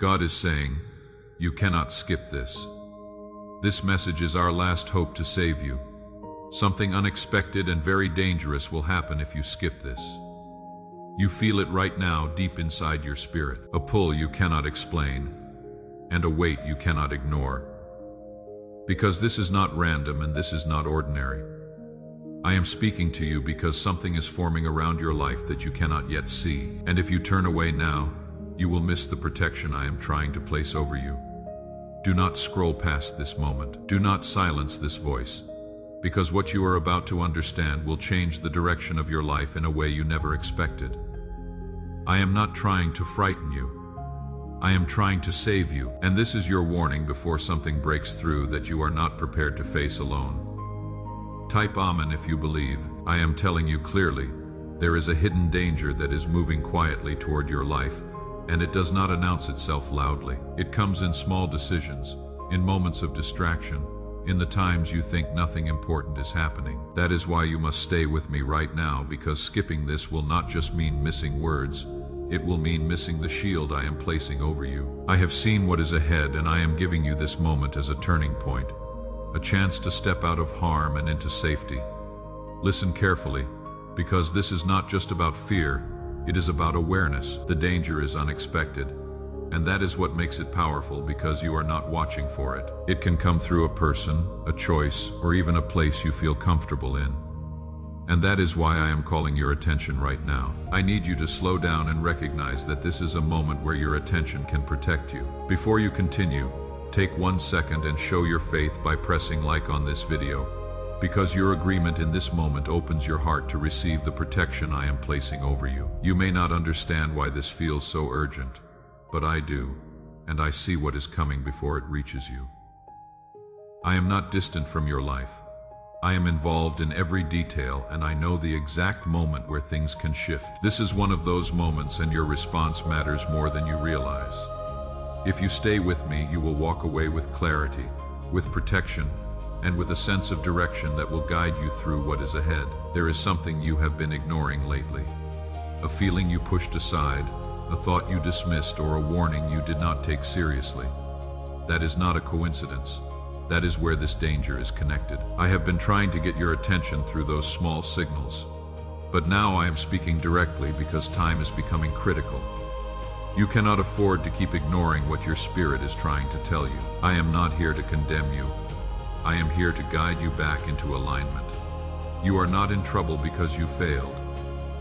God is saying, you cannot skip this. This message is our last hope to save you. Something unexpected and very dangerous will happen if you skip this. You feel it right now deep inside your spirit, a pull you cannot explain, and a weight you cannot ignore. Because this is not random and this is not ordinary. I am speaking to you because something is forming around your life that you cannot yet see, and if you turn away now, you will miss the protection I am trying to place over you. Do not scroll past this moment. Do not silence this voice, because what you are about to understand will change the direction of your life in a way you never expected. I am not trying to frighten you. I am trying to save you, and this is your warning before something breaks through that you are not prepared to face alone. Type Amen if you believe. I am telling you clearly, there is a hidden danger that is moving quietly toward your life, and it does not announce itself loudly. It comes in small decisions, in moments of distraction, in the times you think nothing important is happening. That is why you must stay with me right now, because skipping this will not just mean missing words, it will mean missing the shield I am placing over you. I have seen what is ahead, and I am giving you this moment as a turning point, a chance to step out of harm and into safety. Listen carefully, because this is not just about fear, it is about awareness. The danger is unexpected, and that is what makes it powerful, because you are not watching for it. It can come through a person, a choice, or even a place you feel comfortable in. And that is why I am calling your attention right now. I need you to slow down and recognize that this is a moment where your attention can protect you. Before you continue, take 1 second and show your faith by pressing like on this video, because your agreement in this moment opens your heart to receive the protection I am placing over you. You may not understand why this feels so urgent, but I do, and I see what is coming before it reaches you. I am not distant from your life. I am involved in every detail, and I know the exact moment where things can shift. This is one of those moments, and your response matters more than you realize. If you stay with me, you will walk away with clarity, with protection, and with a sense of direction that will guide you through what is ahead. There is something you have been ignoring lately, a feeling you pushed aside, a thought you dismissed, or a warning you did not take seriously. That is not a coincidence. That is where this danger is connected. I have been trying to get your attention through those small signals, but now I am speaking directly because time is becoming critical. You cannot afford to keep ignoring what your spirit is trying to tell you. I am not here to condemn you. I am here to guide you back into alignment. You are not in trouble because you failed.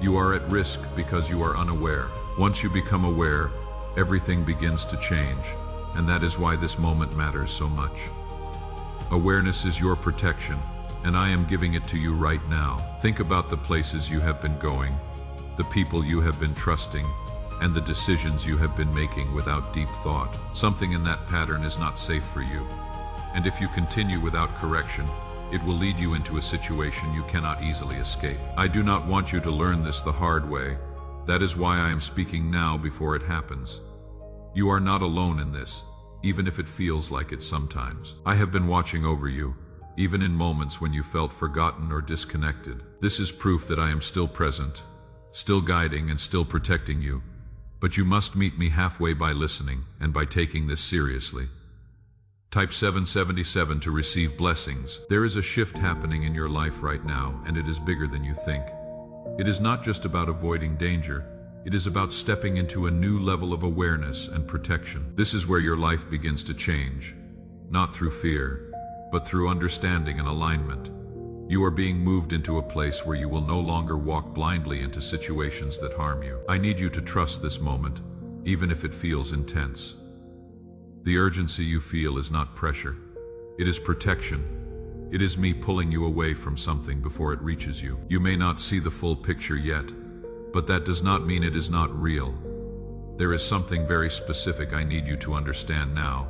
You are at risk because you are unaware. Once you become aware, everything begins to change, and that is why this moment matters so much. Awareness is your protection, and I am giving it to you right now. Think about the places you have been going, the people you have been trusting, and the decisions you have been making without deep thought. Something in that pattern is not safe for you, and if you continue without correction, it will lead you into a situation you cannot easily escape. I do not want you to learn this the hard way. That is why I am speaking now before it happens. You are not alone in this, even if it feels like it sometimes. I have been watching over you, even in moments when you felt forgotten or disconnected. This is proof that I am still present, still guiding and still protecting you. But you must meet me halfway by listening and by taking this seriously. Type 777 to receive blessings. There is a shift happening in your life right now, and it is bigger than you think. It is not just about avoiding danger. It is about stepping into a new level of awareness and protection. This is where your life begins to change, not through fear, but through understanding and alignment. You are being moved into a place where you will no longer walk blindly into situations that harm you. I need you to trust this moment, even if it feels intense. The urgency you feel is not pressure. It is protection. It is me pulling you away from something before it reaches you. You may not see the full picture yet, but that does not mean it is not real. There is something very specific I need you to understand now,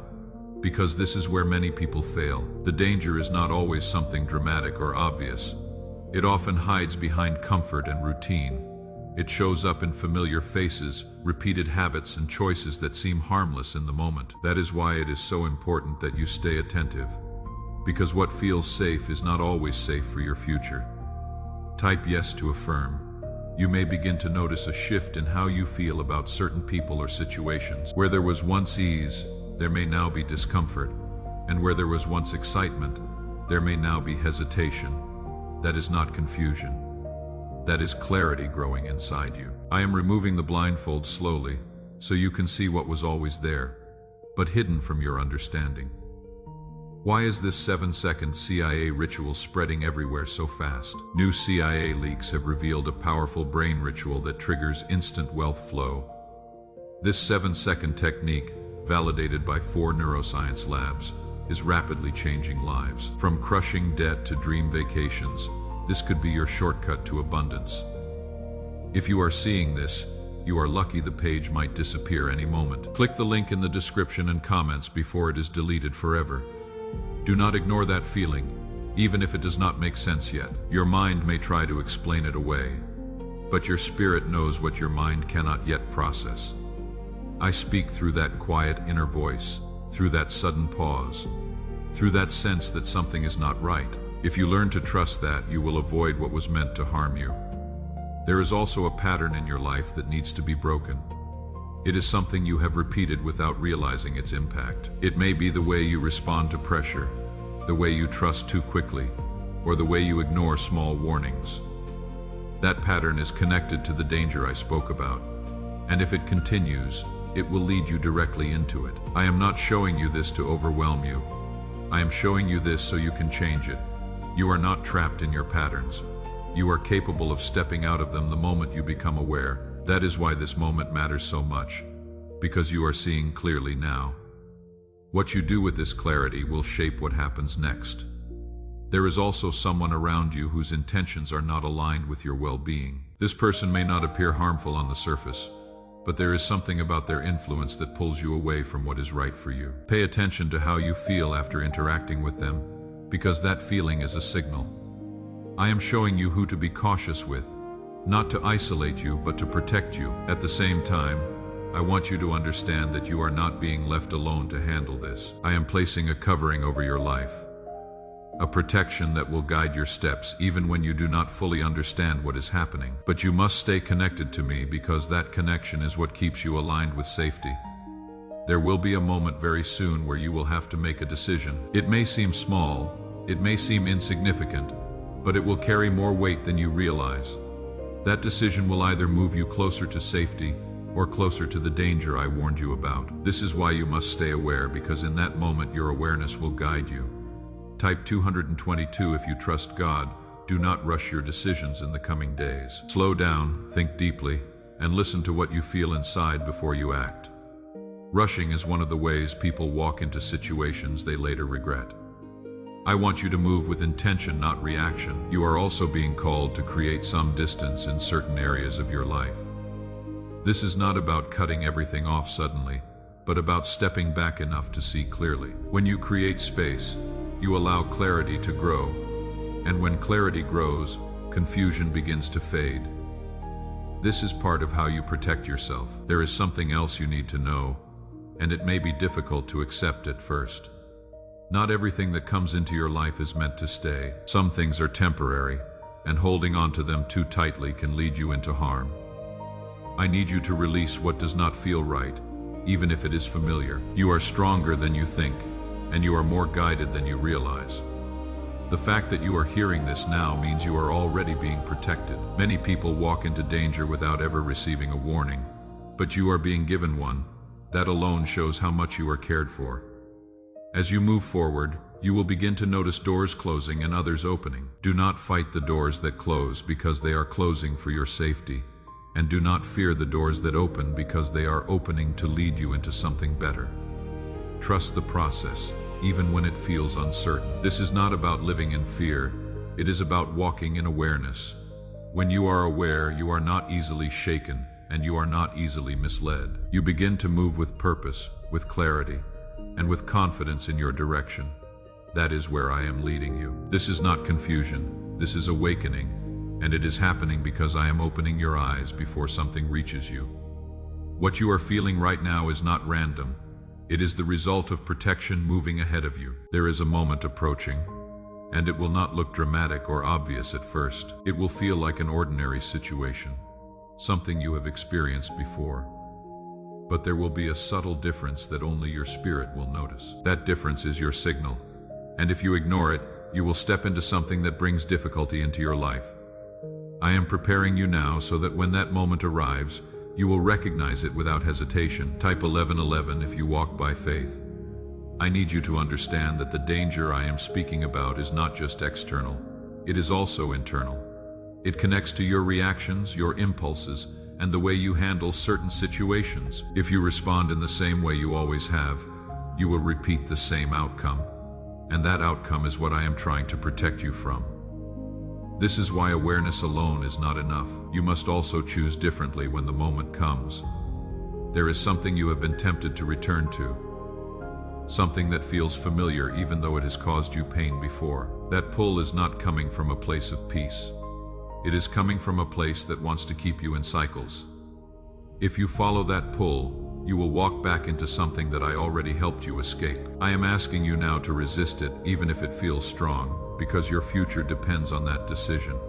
because this is where many people fail. The danger is not always something dramatic or obvious. It often hides behind comfort and routine. It shows up in familiar faces, repeated habits, and choices that seem harmless in the moment. That is why it is so important that you stay attentive, because what feels safe is not always safe for your future. Type yes to affirm. You may begin to notice a shift in how you feel about certain people or situations. Where there was once ease, there may now be discomfort, and where there was once excitement, there may now be hesitation. That is not confusion. That is clarity growing inside you. I am removing the blindfold slowly, so you can see what was always there, but hidden from your understanding. Why is this 7-second CIA ritual spreading everywhere so fast? New CIA leaks have revealed a powerful brain ritual that triggers instant wealth flow. This 7-second technique, validated by 4 neuroscience labs, is rapidly changing lives. From crushing debt to dream vacations, this could be your shortcut to abundance. If you are seeing this, you are lucky. The page might disappear any moment. Click the link in the description and comments before it is deleted forever. Do not ignore that feeling, even if it does not make sense yet. Your mind may try to explain it away, but your spirit knows what your mind cannot yet process. I speak through that quiet inner voice, through that sudden pause, through that sense that something is not right. If you learn to trust that, you will avoid what was meant to harm you. There is also a pattern in your life that needs to be broken. It is something you have repeated without realizing its impact. It may be the way you respond to pressure, the way you trust too quickly, or the way you ignore small warnings. That pattern is connected to the danger I spoke about, and if it continues, it will lead you directly into it. I am not showing you this to overwhelm you. I am showing you this so you can change it. You are not trapped in your patterns. You are capable of stepping out of them the moment you become aware. That is why this moment matters so much, because you are seeing clearly now. What you do with this clarity will shape what happens next. There is also someone around you whose intentions are not aligned with your well-being. This person may not appear harmful on the surface, but there is something about their influence that pulls you away from what is right for you. Pay attention to how you feel after interacting with them, because that feeling is a signal. I am showing you who to be cautious with, not to isolate you, but to protect you. At the same time, I want you to understand that you are not being left alone to handle this. I am placing a covering over your life, a protection that will guide your steps even when you do not fully understand what is happening. But you must stay connected to me, because that connection is what keeps you aligned with safety. There will be a moment very soon where you will have to make a decision. It may seem small, it may seem insignificant, but it will carry more weight than you realize. That decision will either move you closer to safety or closer to the danger I warned you about. This is why you must stay aware, because in that moment your awareness will guide you. Type 222 if you trust God. Do not rush your decisions in the coming days. Slow down, think deeply, and listen to what you feel inside before you act. Rushing is one of the ways people walk into situations they later regret. I want you to move with intention, not reaction. You are also being called to create some distance in certain areas of your life. This is not about cutting everything off suddenly, but about stepping back enough to see clearly. When you create space, you allow clarity to grow, and when clarity grows, confusion begins to fade. This is part of how you protect yourself. There is something else you need to know, and it may be difficult to accept at first. Not everything that comes into your life is meant to stay. Some things are temporary, and holding on to them too tightly can lead you into harm. I need you to release what does not feel right, even if it is familiar. You are stronger than you think, and you are more guided than you realize. The fact that you are hearing this now means you are already being protected. Many people walk into danger without ever receiving a warning, but you are being given one. That alone shows how much you are cared for. As you move forward, you will begin to notice doors closing and others opening. Do not fight the doors that close, because they are closing for your safety. And do not fear the doors that open, because they are opening to lead you into something better. Trust the process, even when it feels uncertain. This is not about living in fear. It is about walking in awareness. When you are aware, you are not easily shaken, and you are not easily misled. You begin to move with purpose, with clarity, and with confidence in your direction. That is where I am leading you. This is not confusion. This is awakening, and it is happening because I am opening your eyes before something reaches you. What you are feeling right now is not random. It is the result of protection moving ahead of you. There is a moment approaching, And it will not look dramatic or obvious at first. It will feel like an ordinary situation, something you have experienced before. But there will be a subtle difference that only your spirit will notice. That difference is your signal. And if you ignore it, you will step into something that brings difficulty into your life. I am preparing you now so that when that moment arrives, you will recognize it without hesitation. Type 1111 if you walk by faith. I need you to understand that the danger I am speaking about is not just external, it is also internal. It connects to your reactions, your impulses, and the way you handle certain situations. If you respond in the same way you always have, you will repeat the same outcome. And that outcome is what I am trying to protect you from. This is why awareness alone is not enough. You must also choose differently when the moment comes. There is something you have been tempted to return to. Something that feels familiar even though it has caused you pain before. That pull is not coming from a place of peace. It is coming from a place that wants to keep you in cycles. If you follow that pull, you will walk back into something that I already helped you escape. I am asking you now to resist it, even if it feels strong, because your future depends on that decision.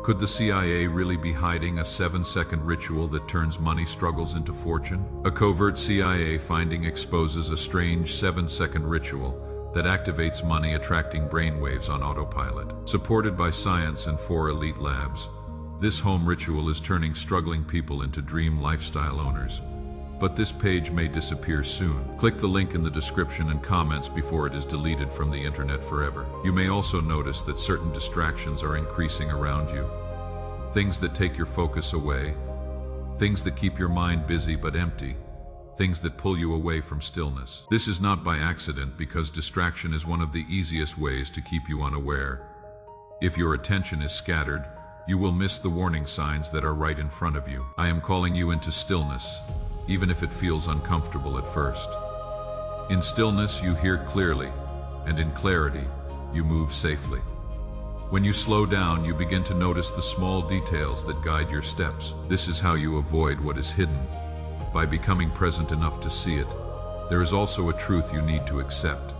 Could the CIA really be hiding a 7-second ritual that turns money struggles into fortune? A covert CIA finding exposes a strange 7-second ritual that activates money attracting brainwaves on autopilot. Supported by science and 4 elite labs, this home ritual is turning struggling people into dream lifestyle owners. But this page may disappear soon. Click the link in the description and comments before it is deleted from the internet forever. You may also notice that certain distractions are increasing around you. Things that take your focus away, things that keep your mind busy but empty, things that pull you away from stillness. This is not by accident, because distraction is one of the easiest ways to keep you unaware. If your attention is scattered, you will miss the warning signs that are right in front of you. I am calling you into stillness, even if it feels uncomfortable at first. In stillness, you hear clearly, and in clarity, you move safely. When you slow down, you begin to notice the small details that guide your steps. This is how you avoid what is hidden, by becoming present enough to see it. There is also a truth you need to accept.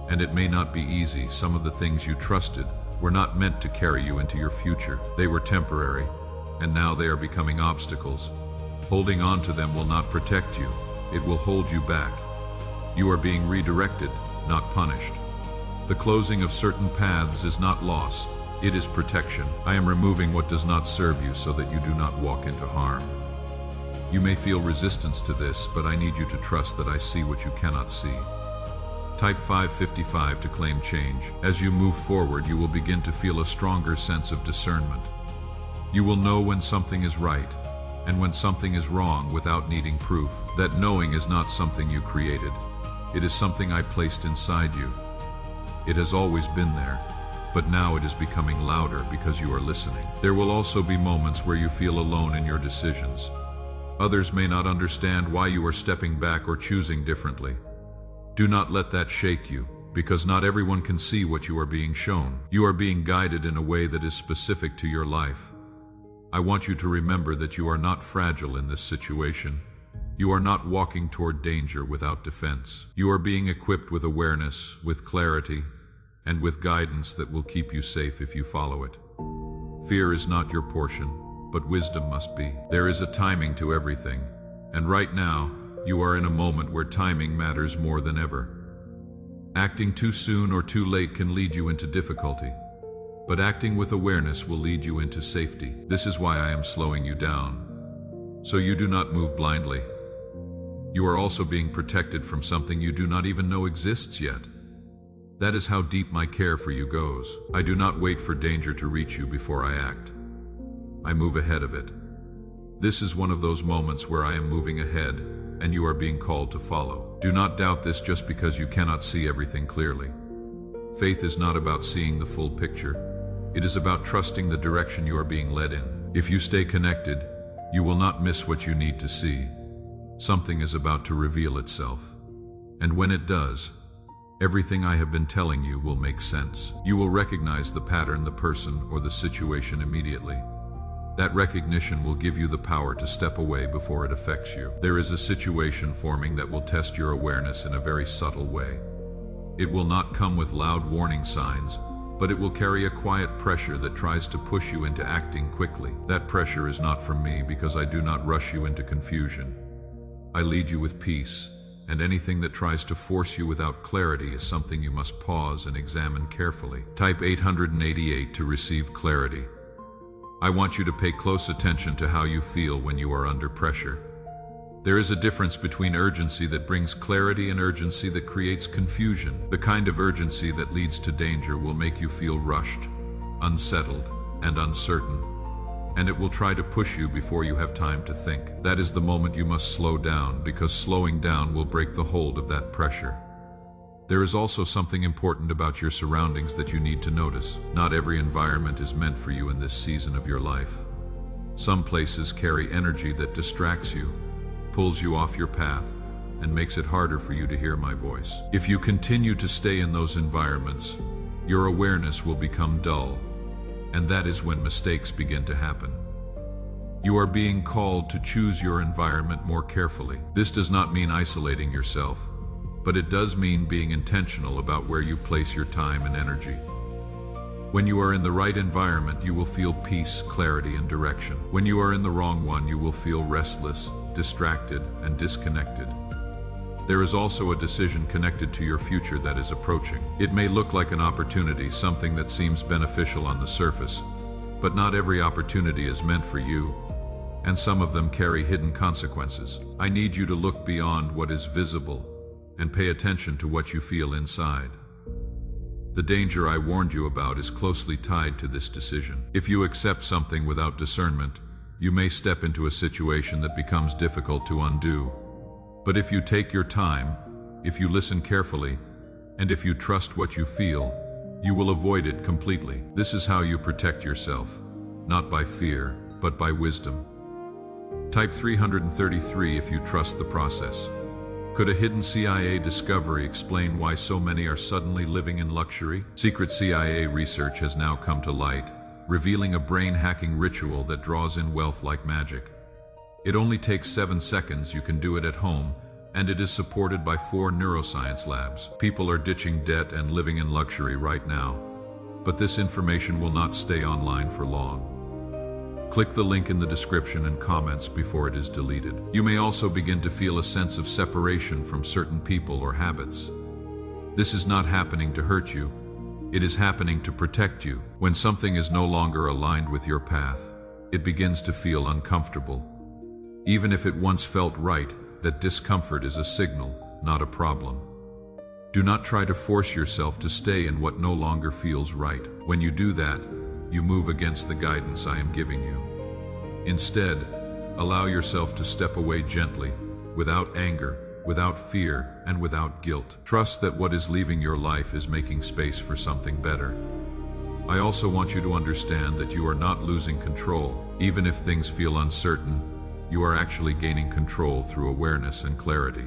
And it may not be easy. Some of the things you trusted were not meant to carry you into your future. They were temporary, and now they are becoming obstacles. Holding on to them will not protect you. It will hold you back. You are being redirected, not punished. The closing of certain paths is not loss, it is protection. I am removing what does not serve you so that you do not walk into harm. You may feel resistance to this, but I need you to trust that I see what you cannot see. Type 555 to claim change. As you move forward, you will begin to feel a stronger sense of discernment. You will know when something is right and when something is wrong without needing proof. That knowing is not something you created. It is something I placed inside you. It has always been there, but now it is becoming louder because you are listening. There will also be moments where you feel alone in your decisions. Others may not understand why you are stepping back or choosing differently. Do not let that shake you, because not everyone can see what you are being shown. You are being guided in a way that is specific to your life. I want you to remember that you are not fragile in this situation. You are not walking toward danger without defense. You are being equipped with awareness, with clarity, and with guidance that will keep you safe if you follow it. Fear is not your portion, but wisdom must be. There is a timing to everything, and right now, you are in a moment where timing matters more than ever. Acting too soon or too late can lead you into difficulty, but acting with awareness will lead you into safety. This is why I am slowing you down, so you do not move blindly. You are also being protected from something you do not even know exists yet. That is how deep my care for you goes. I do not wait for danger to reach you before I act. I move ahead of it. This is one of those moments where I am moving ahead, and you are being called to follow. Do not doubt this just because you cannot see everything clearly. Faith is not about seeing the full picture. It is about trusting the direction you are being led in. If you stay connected, you will not miss what you need to see. Something is about to reveal itself. And when it does, everything I have been telling you will make sense. You will recognize the pattern, the person, or the situation immediately. That recognition will give you the power to step away before it affects you. There is a situation forming that will test your awareness in a very subtle way. It will not come with loud warning signs, but it will carry a quiet pressure that tries to push you into acting quickly. That pressure is not from me, because I do not rush you into confusion. I lead you with peace, and anything that tries to force you without clarity is something you must pause and examine carefully. Type 888 to receive clarity. I want you to pay close attention to how you feel when you are under pressure. There is a difference between urgency that brings clarity and urgency that creates confusion. The kind of urgency that leads to danger will make you feel rushed, unsettled, and uncertain, and it will try to push you before you have time to think. That is the moment you must slow down, because slowing down will break the hold of that pressure. There is also something important about your surroundings that you need to notice. Not every environment is meant for you in this season of your life. Some places carry energy that distracts you, pulls you off your path, and makes it harder for you to hear my voice. If you continue to stay in those environments, your awareness will become dull, and that is when mistakes begin to happen. You are being called to choose your environment more carefully. This does not mean isolating yourself, but it does mean being intentional about where you place your time and energy. When you are in the right environment, you will feel peace, clarity, and direction. When you are in the wrong one, you will feel restless, distracted, and disconnected. There is also a decision connected to your future that is approaching. It may look like an opportunity, something that seems beneficial on the surface, but not every opportunity is meant for you, and some of them carry hidden consequences. I need you to look beyond what is visible and pay attention to what you feel inside. The danger I warned you about is closely tied to this decision. If you accept something without discernment, you may step into a situation that becomes difficult to undo. But if you take your time, if you listen carefully, and if you trust what you feel, you will avoid it completely. This is how you protect yourself, not by fear, but by wisdom. Type 333 if you trust the process. Could a hidden CIA discovery explain why so many are suddenly living in luxury? Secret CIA research has now come to light, revealing a brain-hacking ritual that draws in wealth like magic. It only takes 7 seconds. You can do it at home, and it is supported by 4 neuroscience labs. People are ditching debt and living in luxury right now, but this information will not stay online for long. Click the link in the description and comments before it is deleted. You may also begin to feel a sense of separation from certain people or habits. This is not happening to hurt you. It is happening to protect you. When something is no longer aligned with your path, it begins to feel uncomfortable. Even if it once felt right, that discomfort is a signal, not a problem. Do not try to force yourself to stay in what no longer feels right. When you do that, you move against the guidance I am giving you. Instead, allow yourself to step away gently, without anger, without fear, and without guilt. Trust that what is leaving your life is making space for something better. I also want you to understand that you are not losing control. Even if things feel uncertain, you are actually gaining control through awareness and clarity.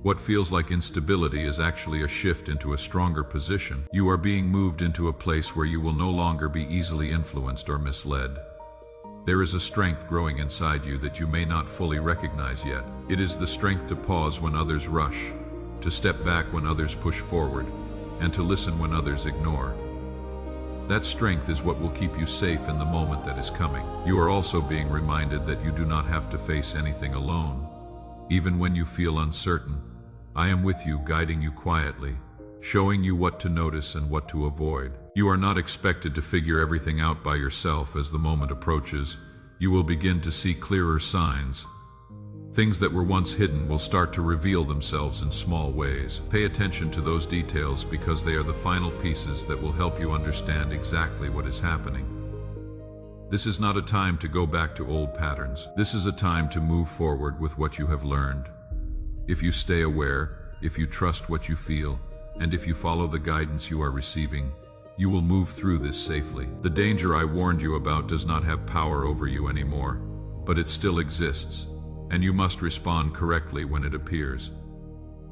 What feels like instability is actually a shift into a stronger position. You are being moved into a place where you will no longer be easily influenced or misled. There is a strength growing inside you that you may not fully recognize yet. It is the strength to pause when others rush, to step back when others push forward, and to listen when others ignore. That strength is what will keep you safe in the moment that is coming. You are also being reminded that you do not have to face anything alone. Even when you feel uncertain, I am with you, guiding you quietly, showing you what to notice and what to avoid. You are not expected to figure everything out by yourself. As the moment approaches, you will begin to see clearer signs. Things that were once hidden will start to reveal themselves in small ways. Pay attention to those details, because they are the final pieces that will help you understand exactly what is happening. This is not a time to go back to old patterns. This is a time to move forward with what you have learned. If you stay aware, if you trust what you feel, and if you follow the guidance you are receiving, you will move through this safely. The danger I warned you about does not have power over you anymore, but it still exists, and you must respond correctly when it appears.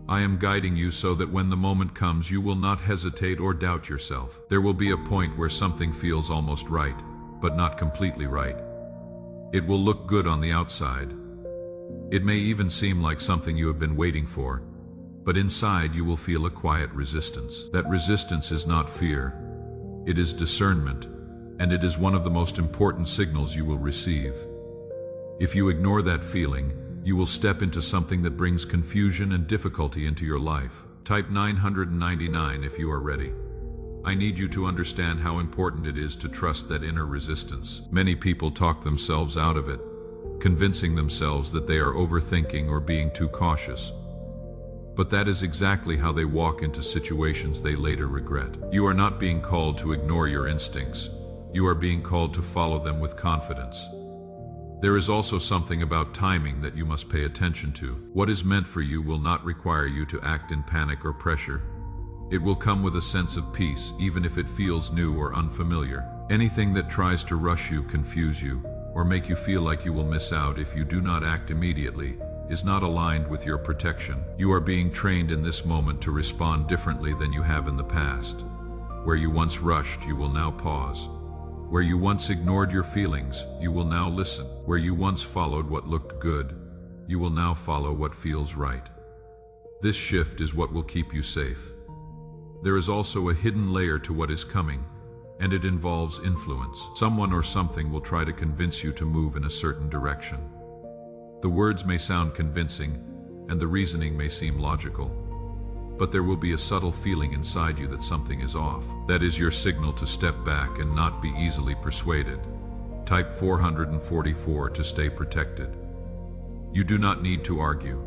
I am guiding you so that when the moment comes, you will not hesitate or doubt yourself. There will be a point where something feels almost right, but not completely right. It will look good on the outside. It may even seem like something you have been waiting for, But inside you will feel a quiet resistance. That resistance is not fear. It is discernment, and it is one of the most important signals you will receive. If you ignore that feeling, you will step into something that brings confusion and difficulty into your life. Type 999 if you are ready. I need you to understand how important it is to trust that inner resistance. Many people talk themselves out of it, convincing themselves that they are overthinking or being too cautious. But that is exactly how they walk into situations they later regret. You are not being called to ignore your instincts. You are being called to follow them with confidence. There is also something about timing that you must pay attention to. What is meant for you will not require you to act in panic or pressure. It will come with a sense of peace, even if it feels new or unfamiliar. Anything that tries to rush you, confuse you, or make you feel like you will miss out if you do not act immediately is not aligned with your protection. You are being trained in this moment to respond differently than you have in the past. Where you once rushed, you will now pause. Where you once ignored your feelings, you will now listen. Where you once followed what looked good, you will now follow what feels right. This shift is what will keep you safe. There is also a hidden layer to what is coming, and it involves influence. Someone or something will try to convince you to move in a certain direction. The words may sound convincing, and the reasoning may seem logical, but there will be a subtle feeling inside you that something is off. That is your signal to step back and not be easily persuaded. Type 444 to stay protected. You do not need to argue.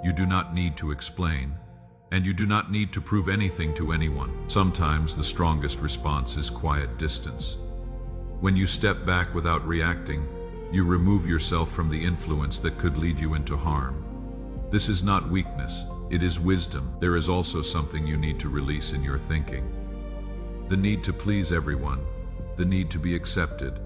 You do not need to explain. And you do not need to prove anything to anyone. Sometimes the strongest response is quiet distance. When you step back without reacting, you remove yourself from the influence that could lead you into harm. This is not weakness, it is wisdom. There is also something you need to release in your thinking. The need to please everyone, the need to be accepted,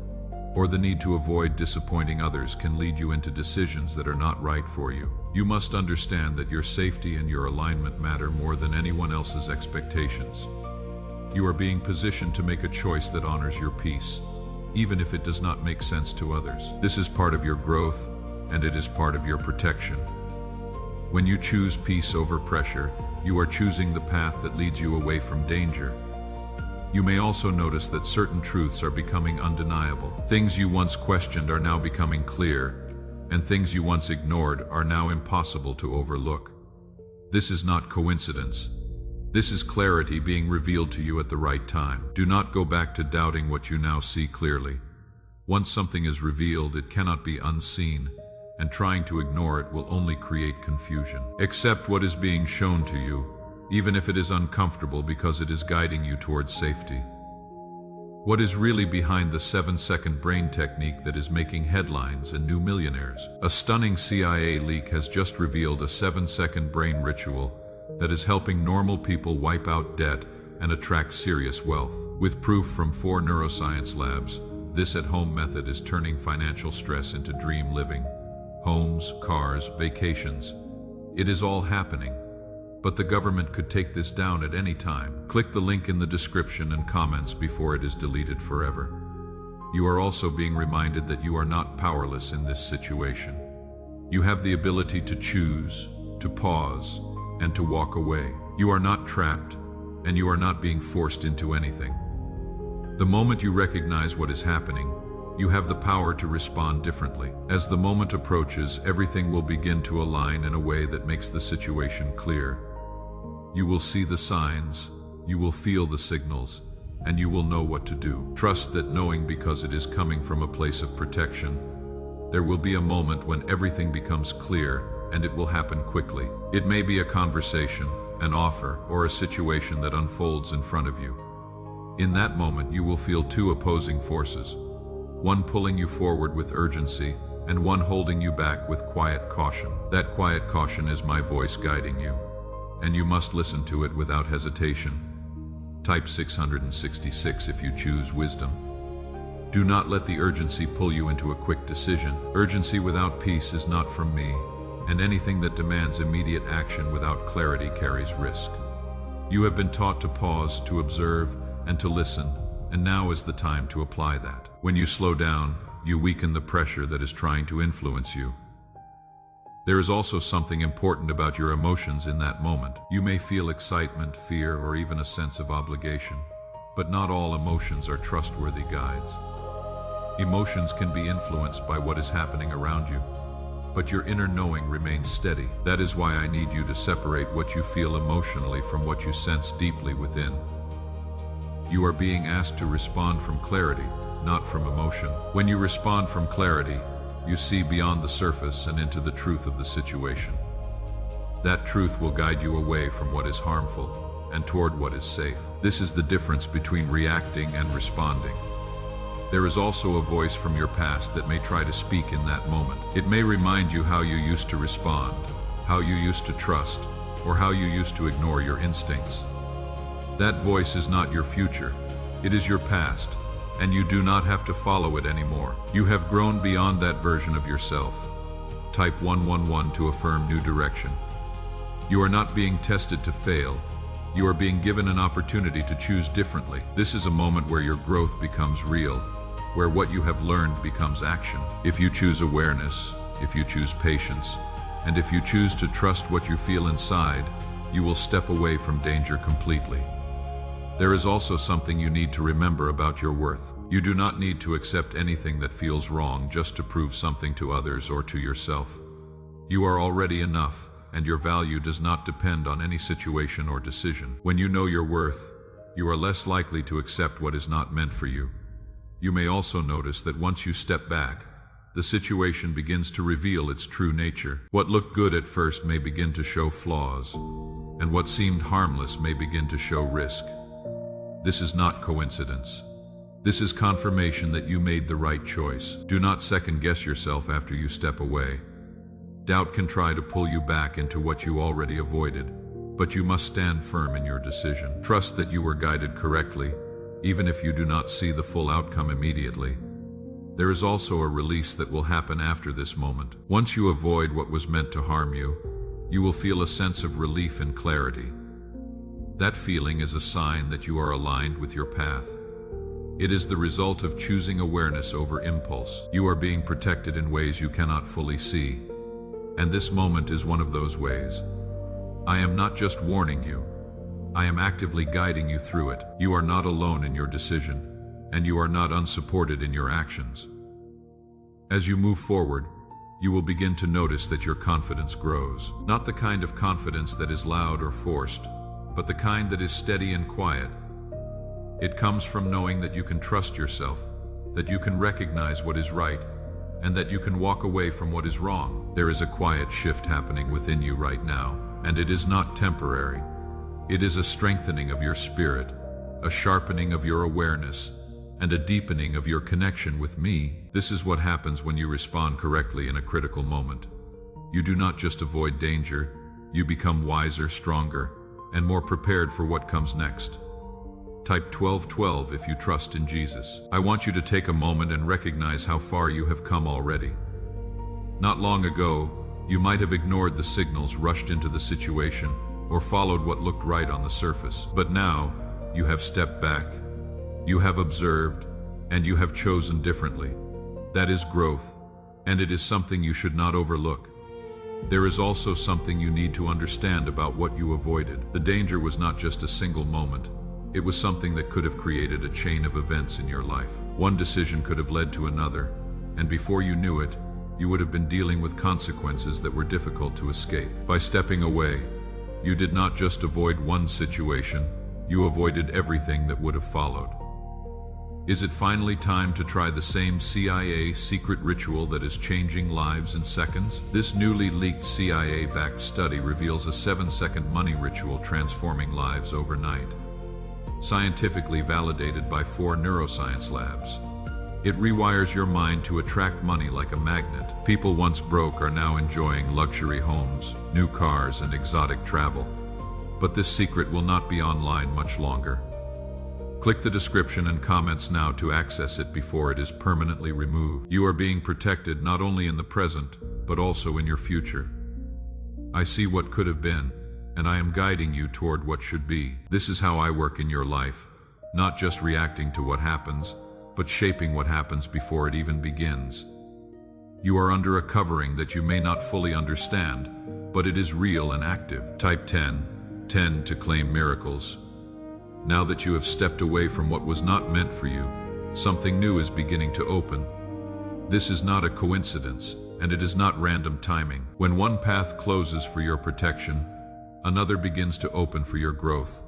or the need to avoid disappointing others can lead you into decisions that are not right for you. You must understand that your safety and your alignment matter more than anyone else's expectations. You are being positioned to make a choice that honors your peace, even if it does not make sense to others. This is part of your growth, and it is part of your protection. When you choose peace over pressure, you are choosing the path that leads you away from danger. You may also notice that certain truths are becoming undeniable. Things you once questioned are now becoming clear, and things you once ignored are now impossible to overlook. This is not coincidence. This is clarity being revealed to you at the right time. Do not go back to doubting what you now see clearly. Once something is revealed, it cannot be unseen, and trying to ignore it will only create confusion. Accept what is being shown to you, even if it is uncomfortable, because it is guiding you towards safety. What is really behind the 7-second brain technique that is making headlines and new millionaires? A stunning CIA leak has just revealed a 7-second brain ritual that is helping normal people wipe out debt and attract serious wealth. With proof from 4 neuroscience labs, this at-home method is turning financial stress into dream living. Homes, cars, vacations. It is all happening. But the government could take this down at any time. Click the link in the description and comments before it is deleted forever. You are also being reminded that you are not powerless in this situation. You have the ability to choose, to pause, and to walk away. You are not trapped, and you are not being forced into anything. The moment you recognize what is happening, you have the power to respond differently. As the moment approaches, everything will begin to align in a way that makes the situation clear. You will see the signs, you will feel the signals, and you will know what to do. Trust that knowing, because it is coming from a place of protection. There will be a moment when everything becomes clear, and it will happen quickly. It may be a conversation, an offer, or a situation that unfolds in front of you. In that moment, you will feel 2 opposing forces, one pulling you forward with urgency, and one holding you back with quiet caution. That quiet caution is my voice guiding you, and you must listen to it without hesitation. Type 666 if you choose wisdom. Do not let the urgency pull you into a quick decision. Urgency without peace is not from me, and anything that demands immediate action without clarity carries risk. You have been taught to pause, to observe, and to listen, and now is the time to apply that. When you slow down, you weaken the pressure that is trying to influence you. There is also something important about your emotions in that moment. You may feel excitement, fear, or even a sense of obligation, but not all emotions are trustworthy guides. Emotions can be influenced by what is happening around you, but your inner knowing remains steady. That is why I need you to separate what you feel emotionally from what you sense deeply within. You are being asked to respond from clarity, not from emotion. When you respond from clarity, you see beyond the surface and into the truth of the situation. That truth will guide you away from what is harmful and toward what is safe. This is the difference between reacting and responding. There is also a voice from your past that may try to speak in that moment. It may remind you how you used to respond, how you used to trust, or how you used to ignore your instincts. That voice is not your future, it is your past, and you do not have to follow it anymore. You have grown beyond that version of yourself. Type 111 to affirm new direction. You are not being tested to fail. You are being given an opportunity to choose differently. This is a moment where your growth becomes real, where what you have learned becomes action. If you choose awareness, if you choose patience, and if you choose to trust what you feel inside, you will step away from danger completely. There is also something you need to remember about your worth. You do not need to accept anything that feels wrong just to prove something to others or to yourself. You are already enough, and your value does not depend on any situation or decision. When you know your worth, you are less likely to accept what is not meant for you. You may also notice that once you step back, the situation begins to reveal its true nature. What looked good at first may begin to show flaws, and what seemed harmless may begin to show risk. This is not coincidence. This is confirmation that you made the right choice. Do not second-guess yourself after you step away. Doubt can try to pull you back into what you already avoided, but you must stand firm in your decision. Trust that you were guided correctly, even if you do not see the full outcome immediately. There is also a release that will happen after this moment. Once you avoid what was meant to harm you, you will feel a sense of relief and clarity. That feeling is a sign that you are aligned with your path. It is the result of choosing awareness over impulse. You are being protected in ways you cannot fully see, and this moment is one of those ways. I am not just warning you, I am actively guiding you through it. You are not alone in your decision, and you are not unsupported in your actions. As you move forward, you will begin to notice that your confidence grows. Not the kind of confidence that is loud or forced, but the kind that is steady and quiet. It comes from knowing that you can trust yourself, that you can recognize what is right, and that you can walk away from what is wrong. There is a quiet shift happening within you right now, and it is not temporary. It is a strengthening of your spirit, a sharpening of your awareness, and a deepening of your connection with me. This is what happens when you respond correctly in a critical moment. You do not just avoid danger, you become wiser, stronger, and more prepared for what comes next. Type 1212 if you trust in Jesus. I want you to take a moment and recognize how far you have come already. Not long ago, you might have ignored the signals, rushed into the situation, or followed what looked right on the surface. But now, you have stepped back, you have observed, and you have chosen differently. That is growth, and it is something you should not overlook. There is also something you need to understand about what you avoided. The danger was not just a single moment. It was something that could have created a chain of events in your life. One decision could have led to another, and before you knew it, you would have been dealing with consequences that were difficult to escape. By stepping away, you did not just avoid one situation, you avoided everything that would have followed. Is it finally time to try the same CIA secret ritual that is changing lives in seconds? This newly leaked CIA-backed study reveals a 7-second money ritual transforming lives overnight. Scientifically validated by 4 neuroscience labs. It rewires your mind to attract money like a magnet. People once broke are now enjoying luxury homes, new cars, and exotic travel. But this secret will not be online much longer. Click the description and comments now to access it before it is permanently removed. You are being protected not only in the present, but also in your future. I see what could have been, and I am guiding you toward what should be. This is how I work in your life, not just reacting to what happens, but shaping what happens before it even begins. You are under a covering that you may not fully understand, but it is real and active. Type 10. 10 to claim miracles. Now that you have stepped away from what was not meant for you, something new is beginning to open. This is not a coincidence, and it is not random timing. When one path closes for your protection, another begins to open for your growth.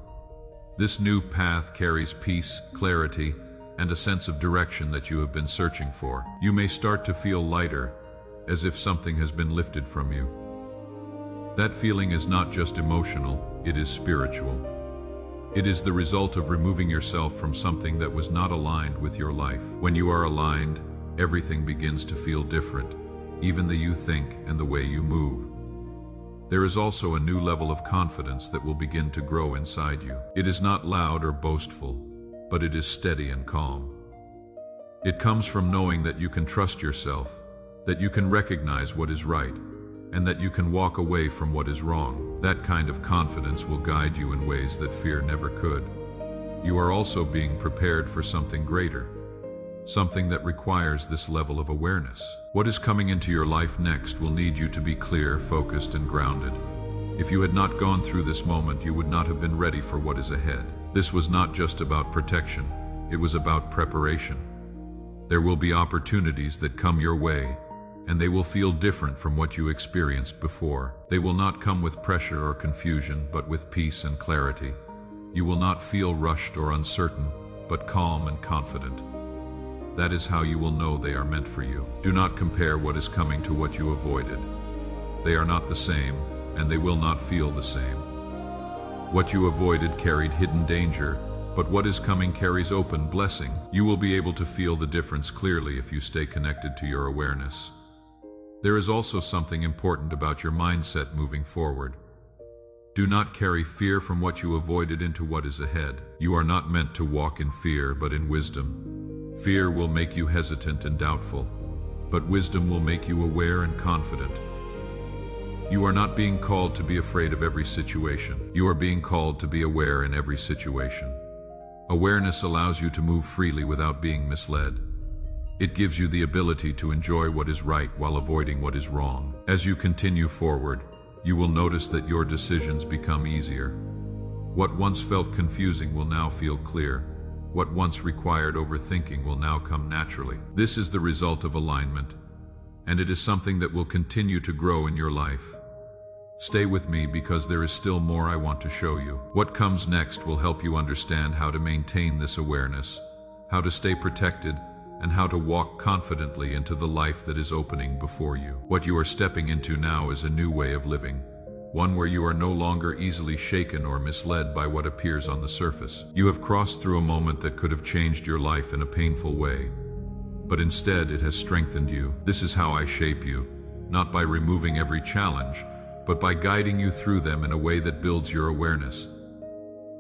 This new path carries peace, clarity, and a sense of direction that you have been searching for. You may start to feel lighter, as if something has been lifted from you. That feeling is not just emotional, it is spiritual. It is the result of removing yourself from something that was not aligned with your life. When you are aligned, everything begins to feel different, even the you think and the way you move. There is also a new level of confidence that will begin to grow inside you. It is not loud or boastful, but it is steady and calm. It comes from knowing that you can trust yourself, that you can recognize what is right, and that you can walk away from what is wrong. That kind of confidence will guide you in ways that fear never could. You are also being prepared for something greater, something that requires this level of awareness. What is coming into your life next will need you to be clear, focused, and grounded. If you had not gone through this moment, you would not have been ready for what is ahead. This was not just about protection, it was about preparation. There will be opportunities that come your way, and they will feel different from what you experienced before. They will not come with pressure or confusion, but with peace and clarity. You will not feel rushed or uncertain, but calm and confident. That is how you will know they are meant for you. Do not compare what is coming to what you avoided. They are not the same, and they will not feel the same. What you avoided carried hidden danger, but what is coming carries open blessing. You will be able to feel the difference clearly if you stay connected to your awareness. There is also something important about your mindset moving forward. Do not carry fear from what you avoided into what is ahead. You are not meant to walk in fear, but in wisdom. Fear will make you hesitant and doubtful, but wisdom will make you aware and confident. You are not being called to be afraid of every situation. You are being called to be aware in every situation. Awareness allows you to move freely without being misled. It gives you the ability to enjoy what is right while avoiding what is wrong. As you continue forward, you will notice that your decisions become easier. What once felt confusing will now feel clear. What once required overthinking will now come naturally. This is the result of alignment, and it is something that will continue to grow in your life. Stay with me because there is still more I want to show you. What comes next will help you understand how to maintain this awareness, how to stay protected, and how to walk confidently into the life that is opening before you. What you are stepping into now is a new way of living, one where you are no longer easily shaken or misled by what appears on the surface. You have crossed through a moment that could have changed your life in a painful way, but instead it has strengthened you. This is how I shape you, not by removing every challenge, but by guiding you through them in a way that builds your awareness.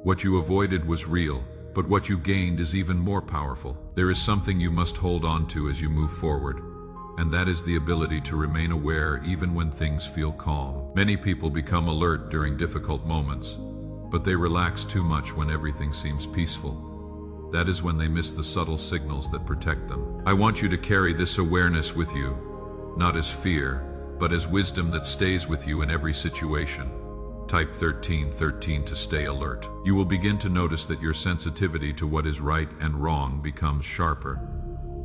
What you avoided was real, but what you gained is even more powerful. There is something you must hold on to as you move forward, and that is the ability to remain aware even when things feel calm. Many people become alert during difficult moments, but they relax too much when everything seems peaceful. That is when they miss the subtle signals that protect them. I want you to carry this awareness with you, not as fear, but as wisdom that stays with you in every situation. Type 1313 to stay alert. You will begin to notice that your sensitivity to what is right and wrong becomes sharper.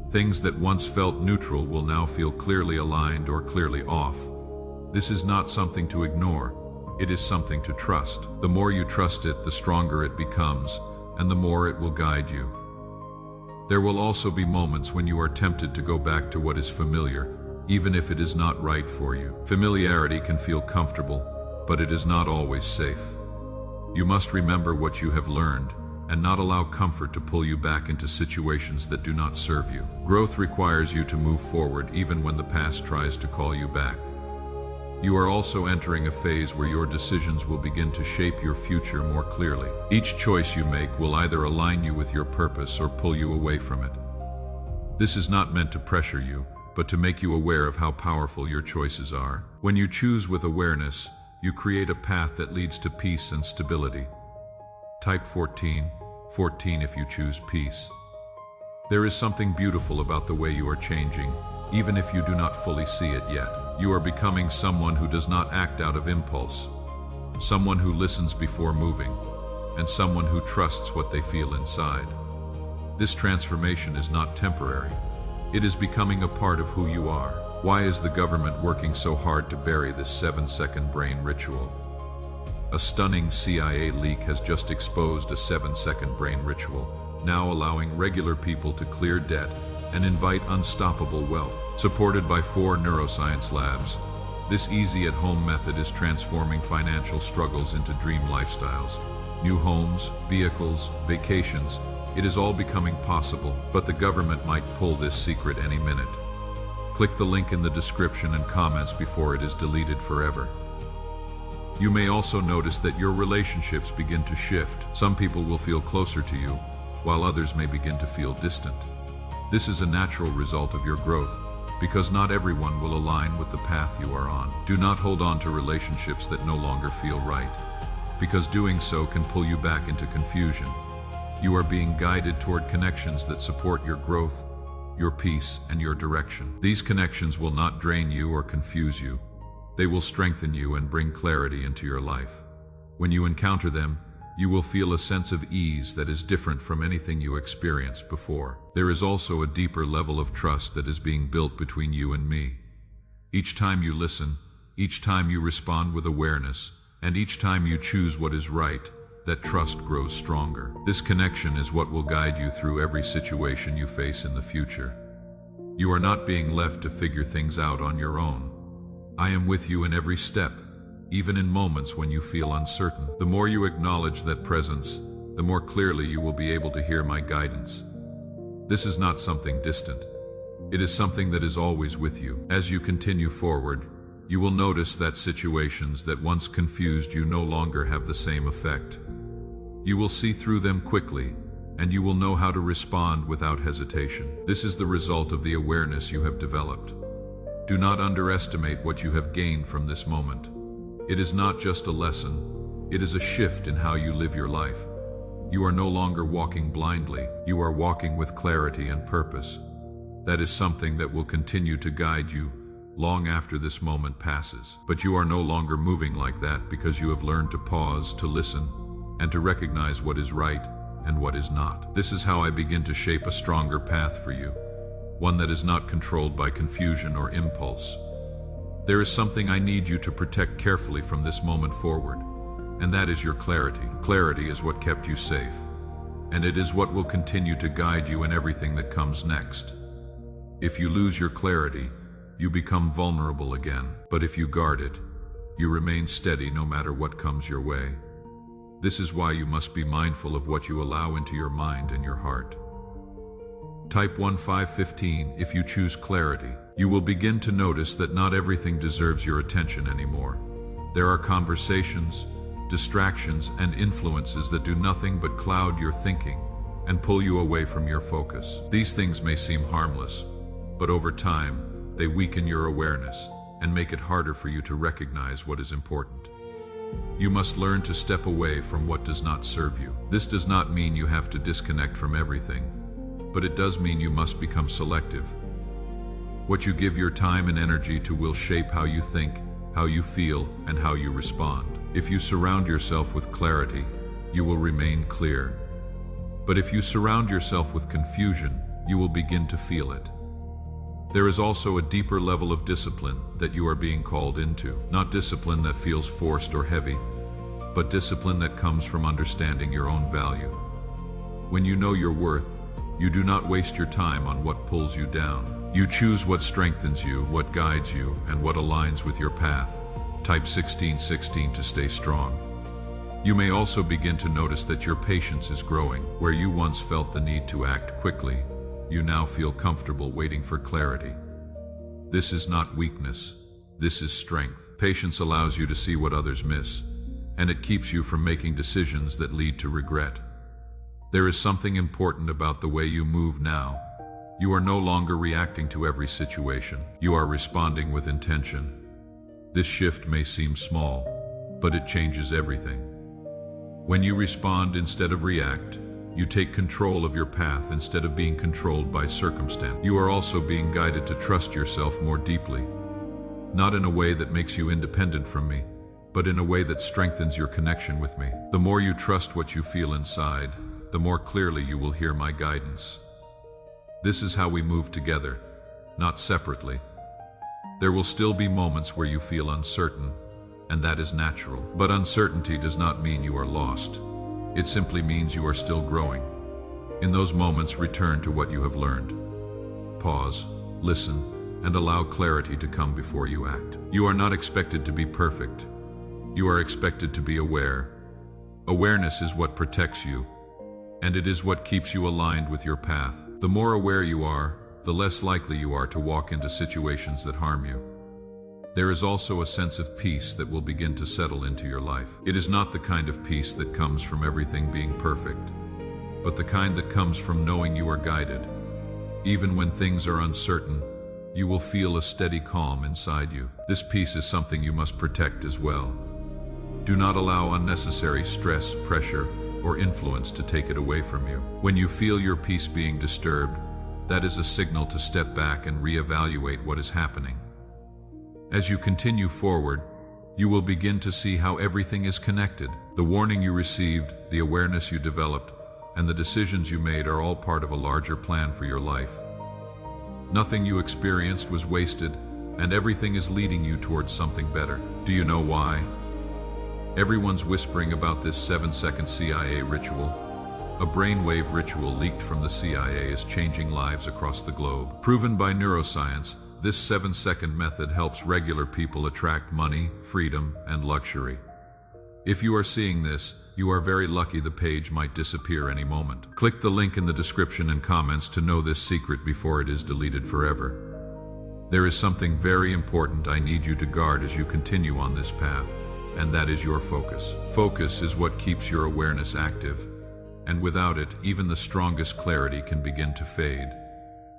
Things that once felt neutral will now feel clearly aligned or clearly off. This is not something to ignore. It is something to trust. The more you trust it, the stronger it becomes, and the more it will guide you. There will also be moments when you are tempted to go back to what is familiar, even if it is not right for you. Familiarity can feel comfortable, but it is not always safe. You must remember what you have learned and not allow comfort to pull you back into situations that do not serve you. Growth requires you to move forward even when the past tries to call you back. You are also entering a phase where your decisions will begin to shape your future more clearly. Each choice you make will either align you with your purpose or pull you away from it. This is not meant to pressure you, but to make you aware of how powerful your choices are. When you choose with awareness, you create a path that leads to peace and stability. Type 14 if you choose peace. There is something beautiful about the way you are changing, even if you do not fully see it yet. You are becoming someone who does not act out of impulse, someone who listens before moving, and someone who trusts what they feel inside. This transformation is not temporary. It is becoming a part of who you are. Why is the government working so hard to bury this 7-second brain ritual? A stunning CIA leak has just exposed a 7-second brain ritual, now allowing regular people to clear debt and invite unstoppable wealth. Supported by 4 neuroscience labs, this easy at-home method is transforming financial struggles into dream lifestyles. New homes, vehicles, vacations, it is all becoming possible, but the government might pull this secret any minute. Click the link in the description and comments before it is deleted forever. You may also notice that your relationships begin to shift. Some people will feel closer to you, while others may begin to feel distant. This is a natural result of your growth, because not everyone will align with the path you are on. Do not hold on to relationships that no longer feel right, because doing so can pull you back into confusion. You are being guided toward connections that support your growth, your peace, and your direction. These connections will not drain you or confuse you. They will strengthen you and bring clarity into your life. When you encounter them, you will feel a sense of ease that is different from anything you experienced before. There is also a deeper level of trust that is being built between you and me. Each time you listen, each time you respond with awareness, and each time you choose what is right, that trust grows stronger. This connection is what will guide you through every situation you face in the future. You are not being left to figure things out on your own. I am with you in every step, even in moments when you feel uncertain. The more you acknowledge that presence, the more clearly you will be able to hear my guidance. This is not something distant. It is something that is always with you. As you continue forward, you will notice that situations that once confused you no longer have the same effect. You will see through them quickly, and you will know how to respond without hesitation. This is the result of the awareness you have developed. Do not underestimate what you have gained from this moment. It is not just a lesson, it is a shift in how you live your life. You are no longer walking blindly, you are walking with clarity and purpose. That is something that will continue to guide you long after this moment passes. But you are no longer moving like that because you have learned to pause, to listen, and to recognize what is right and what is not. This is how I begin to shape a stronger path for you, one that is not controlled by confusion or impulse. There is something I need you to protect carefully from this moment forward, and that is your clarity. Clarity is what kept you safe, and it is what will continue to guide you in everything that comes next. If you lose your clarity, you become vulnerable again, but if you guard it, you remain steady no matter what comes your way. This is why you must be mindful of what you allow into your mind and your heart. Type 1515 if you choose clarity. You will begin to notice that not everything deserves your attention anymore. There are conversations, distractions, and influences that do nothing but cloud your thinking and pull you away from your focus. These things may seem harmless, but over time, they weaken your awareness and make it harder for you to recognize what is important. You must learn to step away from what does not serve you. This does not mean you have to disconnect from everything, but it does mean you must become selective. What you give your time and energy to will shape how you think, how you feel, and how you respond. If you surround yourself with clarity, you will remain clear. But if you surround yourself with confusion, you will begin to feel it. There is also a deeper level of discipline that you are being called into. Not discipline that feels forced or heavy, but discipline that comes from understanding your own value. When you know your worth, you do not waste your time on what pulls you down. You choose what strengthens you, what guides you, and what aligns with your path. Type 1616 to stay strong. You may also begin to notice that your patience is growing. Where you once felt the need to act quickly, you now feel comfortable waiting for clarity. This is not weakness, this is strength. Patience allows you to see what others miss, and it keeps you from making decisions that lead to regret. There is something important about the way you move now. You are no longer reacting to every situation. You are responding with intention. This shift may seem small, but it changes everything. When you respond instead of react, You take control of your path instead of being controlled by circumstance. You are also being guided to trust yourself more deeply, not in a way that makes you independent from me, but in a way that strengthens your connection with me. The more you trust what you feel inside, the more clearly you will hear my guidance. This is how we move together, not separately. There will still be moments where you feel uncertain, and that is natural. But uncertainty does not mean you are lost. It simply means you are still growing. In those moments, return to what you have learned. Pause, listen, and allow clarity to come before you act. You are not expected to be perfect. You are expected to be aware. Awareness is what protects you, and it is what keeps you aligned with your path. The more aware you are, the less likely you are to walk into situations that harm you. There is also a sense of peace that will begin to settle into your life. It is not the kind of peace that comes from everything being perfect, but the kind that comes from knowing you are guided. Even when things are uncertain, you will feel a steady calm inside you. This peace is something you must protect as well. Do not allow unnecessary stress, pressure, or influence to take it away from you. When you feel your peace being disturbed, that is a signal to step back and reevaluate what is happening. As you continue forward, you will begin to see how everything is connected. The warning you received, the awareness you developed, and the decisions you made are all part of a larger plan for your life. Nothing you experienced was wasted, and everything is leading you towards something better. Do you know why? Everyone's whispering about this 7-second CIA ritual. A brainwave ritual leaked from the CIA is changing lives across the globe. Proven by neuroscience, this 7-second method helps regular people attract money, freedom, and luxury. If you are seeing this, you are very lucky. The page might disappear any moment. Click the link in the description and comments to know this secret before it is deleted forever. There is something very important I need you to guard as you continue on this path, and that is your focus. Focus is what keeps your awareness active, and without it, even the strongest clarity can begin to fade.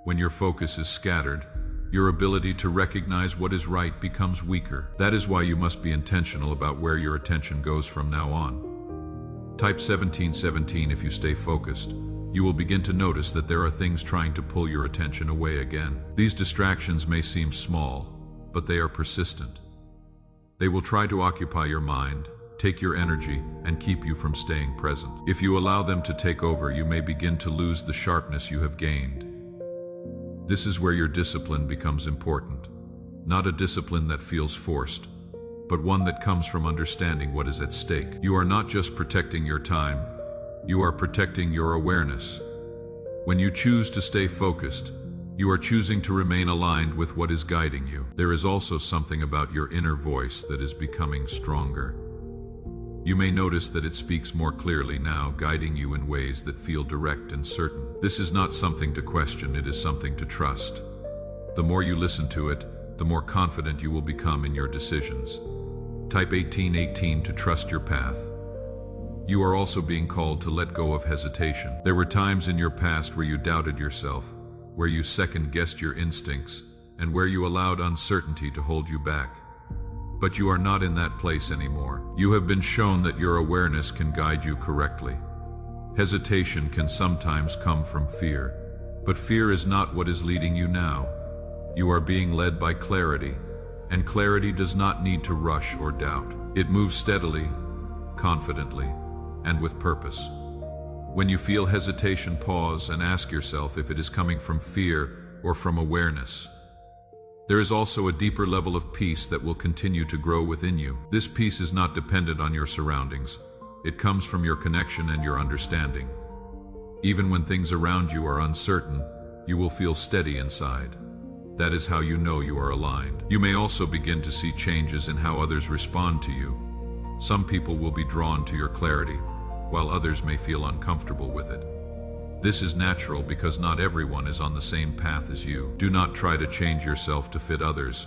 When your focus is scattered, your ability to recognize what is right becomes weaker. That is why you must be intentional about where your attention goes from now on. Type 1717 if you stay focused. You will begin to notice that there are things trying to pull your attention away again. These distractions may seem small, but they are persistent. They will try to occupy your mind, take your energy, and keep you from staying present. If you allow them to take over, you may begin to lose the sharpness you have gained. This is where your discipline becomes important. Not a discipline that feels forced, but one that comes from understanding what is at stake. You are not just protecting your time, you are protecting your awareness. When you choose to stay focused, you are choosing to remain aligned with what is guiding you. There is also something about your inner voice that is becoming stronger. You may notice that it speaks more clearly now, guiding you in ways that feel direct and certain. This is not something to question, it is something to trust. The more you listen to it, the more confident you will become in your decisions. Type 1818 to trust your path. You are also being called to let go of hesitation. There were times in your past where you doubted yourself, where you second-guessed your instincts, and where you allowed uncertainty to hold you back. But you are not in that place anymore. You have been shown that your awareness can guide you correctly. Hesitation can sometimes come from fear, but fear is not what is leading you now. You are being led by clarity, and clarity does not need to rush or doubt. It moves steadily, confidently, and with purpose. When you feel hesitation, pause and ask yourself if it is coming from fear or from awareness. There is also a deeper level of peace that will continue to grow within you. This peace is not dependent on your surroundings. It comes from your connection and your understanding. Even when things around you are uncertain, you will feel steady inside. That is how you know you are aligned. You may also begin to see changes in how others respond to you. Some people will be drawn to your clarity, while others may feel uncomfortable with it. This is natural because not everyone is on the same path as you. Do not try to change yourself to fit others,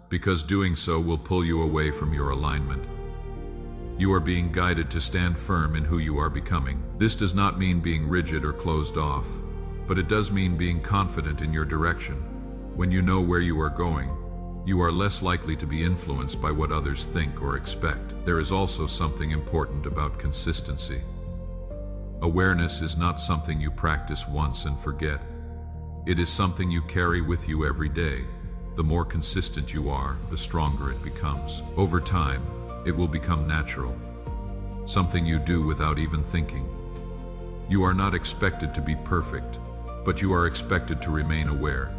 because doing so will pull you away from your alignment. You are being guided to stand firm in who you are becoming. This does not mean being rigid or closed off, but it does mean being confident in your direction. When you know where you are going, you are less likely to be influenced by what others think or expect. There is also something important about consistency. Awareness is not something you practice once and forget. It is something you carry with you every day. The more consistent you are, the stronger it becomes. Over time, it will become natural, something you do without even thinking. You are not expected to be perfect, but you are expected to remain aware.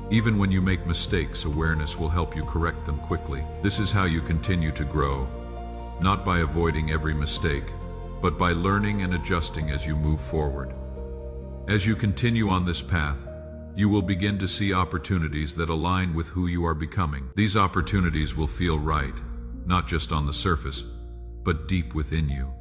Even when you make mistakes, awareness will help you correct them quickly. This is how you continue to grow, not by avoiding every mistake, but by learning and adjusting as you move forward. As you continue on this path, you will begin to see opportunities that align with who you are becoming. These opportunities will feel right, not just on the surface, but deep within you.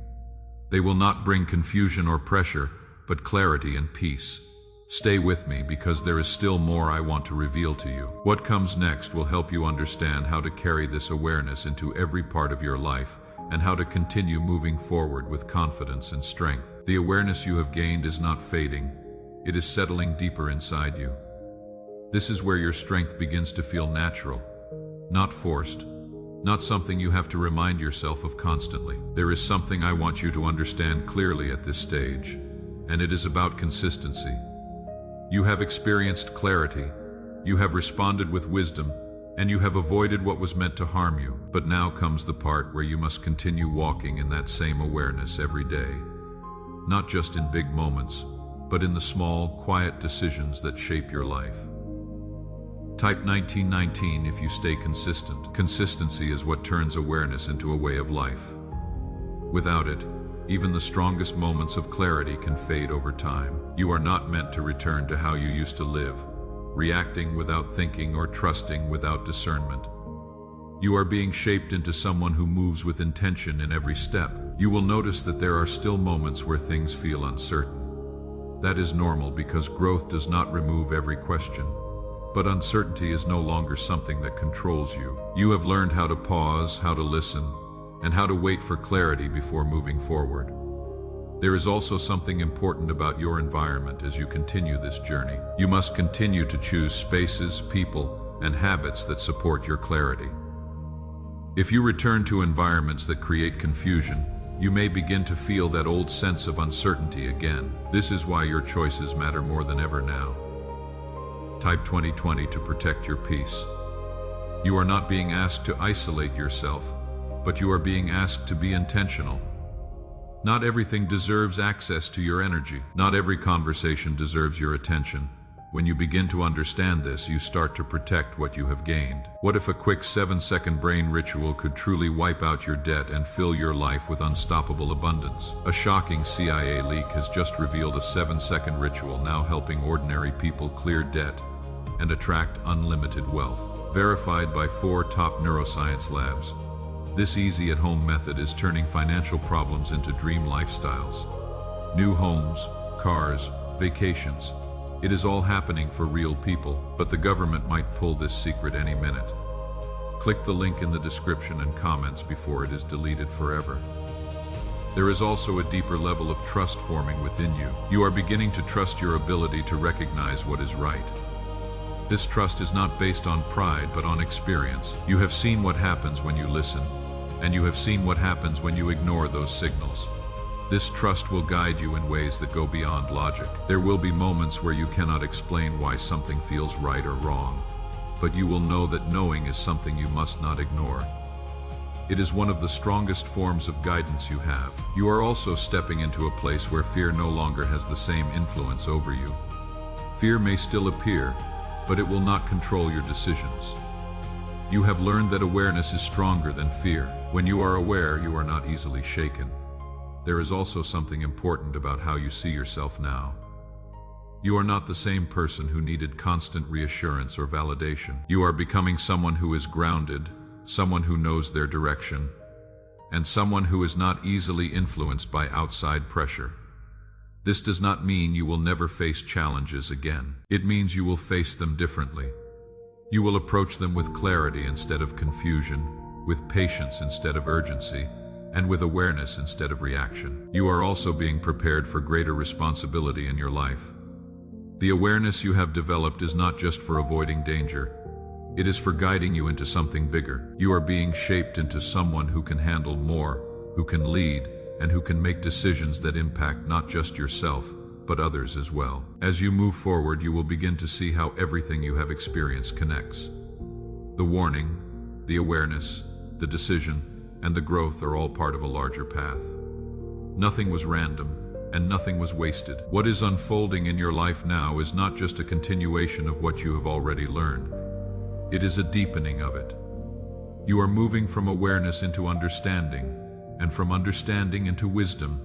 They will not bring confusion or pressure, but clarity and peace. Stay with me because there is still more I want to reveal to you. What comes next will help you understand how to carry this awareness into every part of your life and how to continue moving forward with confidence and strength. The awareness you have gained is not fading. It is settling deeper inside you. This is where your strength begins to feel natural, not forced, not something you have to remind yourself of constantly. There is something I want you to understand clearly at this stage, and it is about consistency. You have experienced clarity, you have responded with wisdom, and you have avoided what was meant to harm you. But now comes the part where you must continue walking in that same awareness every day, not just in big moments, but in the small, quiet decisions that shape your life. Type 1919 if you stay consistent. Consistency is what turns awareness into a way of life. Without it, even the strongest moments of clarity can fade over time. You are not meant to return to how you used to live, reacting without thinking or trusting without discernment. You are being shaped into someone who moves with intention in every step. You will notice that there are still moments where things feel uncertain. That is normal because growth does not remove every question. But uncertainty is no longer something that controls you. You have learned how to pause, how to listen, and how to wait for clarity before moving forward. There is also something important about your environment as you continue this journey. You must continue to choose spaces, people, and habits that support your clarity. If you return to environments that create confusion, you may begin to feel that old sense of uncertainty again. This is why your choices matter more than ever now. Type 2020 to protect your peace. You are not being asked to isolate yourself, but you are being asked to be intentional. Not everything deserves access to your energy. Not every conversation deserves your attention. When you begin to understand this, you start to protect what you have gained. What if a quick 7-second brain ritual could truly wipe out your debt and fill your life with unstoppable abundance? A shocking CIA leak has just revealed a 7-second ritual now helping ordinary people clear debt and attract unlimited wealth. Verified by 4 top neuroscience labs, this easy at-home method is turning financial problems into dream lifestyles. New homes, cars, vacations. It is all happening for real people, but the government might pull this secret any minute. Click the link in the description and comments before it is deleted forever. There is also a deeper level of trust forming within you. You are beginning to trust your ability to recognize what is right. This trust is not based on pride, but on experience. You have seen what happens when you listen, and you have seen what happens when you ignore those signals. This trust will guide you in ways that go beyond logic. There will be moments where you cannot explain why something feels right or wrong, but you will know that knowing is something you must not ignore. It is one of the strongest forms of guidance you have. You are also stepping into a place where fear no longer has the same influence over you. Fear may still appear, but it will not control your decisions. You have learned that awareness is stronger than fear. When you are aware, you are not easily shaken. There is also something important about how you see yourself now. You are not the same person who needed constant reassurance or validation. You are becoming someone who is grounded, someone who knows their direction, and someone who is not easily influenced by outside pressure. This does not mean you will never face challenges again. It means you will face them differently. You will approach them with clarity instead of confusion, with patience instead of urgency, and with awareness instead of reaction. You are also being prepared for greater responsibility in your life. The awareness you have developed is not just for avoiding danger. It is for guiding you into something bigger. You are being shaped into someone who can handle more, who can lead, and who can make decisions that impact not just yourself, but others as well. As you move forward, you will begin to see how everything you have experienced connects. The warning, the awareness, the decision, and the growth are all part of a larger path. Nothing was random, and nothing was wasted. What is unfolding in your life now is not just a continuation of what you have already learned. It is a deepening of it. You are moving from awareness into understanding, and from understanding into wisdom.